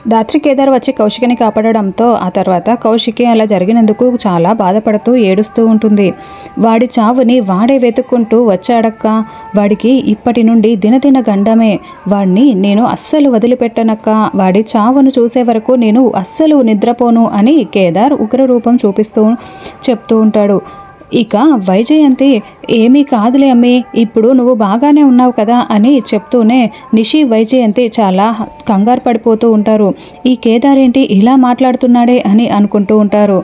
దాత్రి కేదార్ వచ్చి కౌశికిని కాపాడడంతో ఆ తర్వాత కౌశికి అలా జరిగినందుకు చాలా బాధపడుతూ ఏడుస్తూ ఉంటుంది. వాడి చావుని వాడే వెతుక్కుంటూ వచ్చాడక్క, వాడికి ఇప్పటి నుండి దినదిన గండమే, వాడిని నేను అస్సలు వదిలిపెట్టనక్క, వాడి చావును చూసే వరకు నేను అస్సలు నిద్రపోను అని కేదార్ ఉగ్రరూపం చూపిస్తూ చెప్తూ ఉంటాడు. ఇక వైజయంతి ఏమీ కాదులే అమ్మి, ఇప్పుడు నువ్వు బాగానే ఉన్నావు కదా అని చెప్తూనే నిషి వైజయంతి చాలా కంగారు పడిపోతూ ఉంటారు. ఈ కేదార్ ఏంటి ఇలా మాట్లాడుతున్నాడే అని అనుకుంటూ ఉంటారు.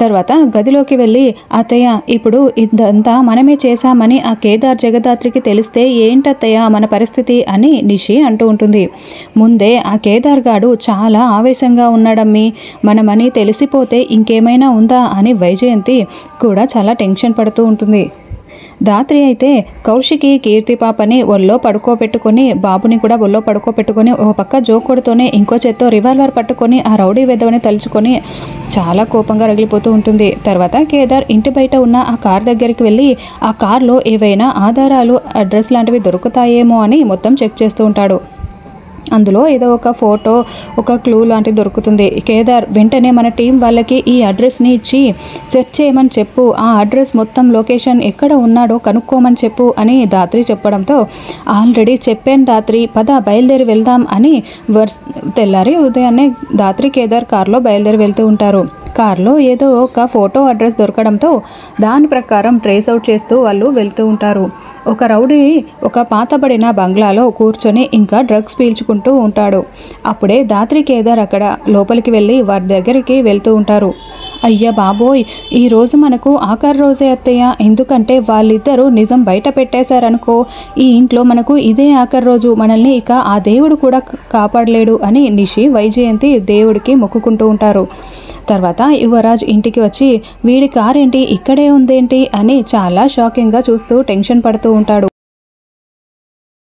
తర్వాత గదిలోకి వెళ్ళి అత్తయ్య ఇప్పుడు ఇదంతా మనమే చేశామని ఆ కేదార్ జగదాత్రికి తెలిస్తే ఏంటత్తయ్య మన పరిస్థితి అని నిషి అంటూ ఉంటుంది. ముందే ఆ కేదార్ గాడు చాలా ఆవేశంగా ఉన్నాడమ్మి, మనమని తెలిసిపోతే ఇంకేమైనా ఉందా అని వైజయంతి కూడా చాలా టెన్షన్ పడుతూ ఉంటుంది. దాత్రి అయితే కౌశికి కీర్తి పాపని ఒళ్ళో పడుకోబెట్టుకొని బాబుని కూడా ఒళ్ళో పడుకోబెట్టుకొని ఒక పక్క జోకొడుతోనే ఇంకో చేత్తో రివాల్వర్ పట్టుకొని ఆ రౌడీ వెధవని తలుచుకొని చాలా కోపంగా రగిలిపోతూ ఉంటుంది. తర్వాత కేదార్ ఇంటి బయట ఉన్న ఆ కార్ దగ్గరికి వెళ్ళి ఆ కార్లో ఏవైనా ఆధారాలు అడ్రస్ లాంటివి దొరుకుతాయేమో అని మొత్తం చెక్ చేస్తూ ఉంటాడు. అందులో ఏదో ఒక ఫోటో ఒక క్లూ లాంటిది దొరుకుతుంది. కేదార్ వెంటనే మన టీం వాళ్ళకి ఈ అడ్రస్ని ఇచ్చి సెర్చ్ చేయమని చెప్పు, ఆ అడ్రస్ మొత్తం లొకేషన్ ఎక్కడ ఉన్నాడో కనుక్కోమని చెప్పు అని దాత్రి చెప్పడంతో ఆల్రెడీ చెప్పాను దాత్రి, పద బయలుదేరి వెళ్దాం అని తెల్లారి ఉదయాన్నే దాత్రి కేదార్ కార్లో బయలుదేరి వెళ్తూ ఉంటారు. కార్లో ఏదో ఒక ఫోటో అడ్రస్ దొరకడంతో దాని ప్రకారం ట్రేస్ అవుట్ చేస్తూ వాళ్ళు వెళ్తూ ఉంటారు. ఒక రౌడీ ఒక పాతబడిన బంగ్లాలో కూర్చొని ఇంకా డ్రగ్స్ పీల్చుకుంటూ ఉంటాడు. అప్పుడే దాత్రి కేదార్ అక్కడ లోపలికి వెళ్ళి వారి దగ్గరికి వెళ్తూ ఉంటారు. అయ్యా బాబోయ్, ఈరోజు మనకు ఆఖరి రోజే అత్తయ్య, ఎందుకంటే వాళ్ళిద్దరూ నిజం బయట పెట్టేశారనుకో, ఈ ఇంట్లో మనకు ఇదే ఆఖరి రోజు, మనల్ని ఇక ఆ దేవుడు కూడా కాపాడలేడు అని నిషి వైజయంతి దేవుడికి మొక్కుకుంటూ ఉంటారు. తర్వాత యువరాజ్ ఇంటికి వచ్చి వీడి కార్ ఏంటి ఇక్కడే ఉందేంటి అని చాలా షాకింగ్గా చూస్తూ టెన్షన్ పడుతూ ఉంటాడు.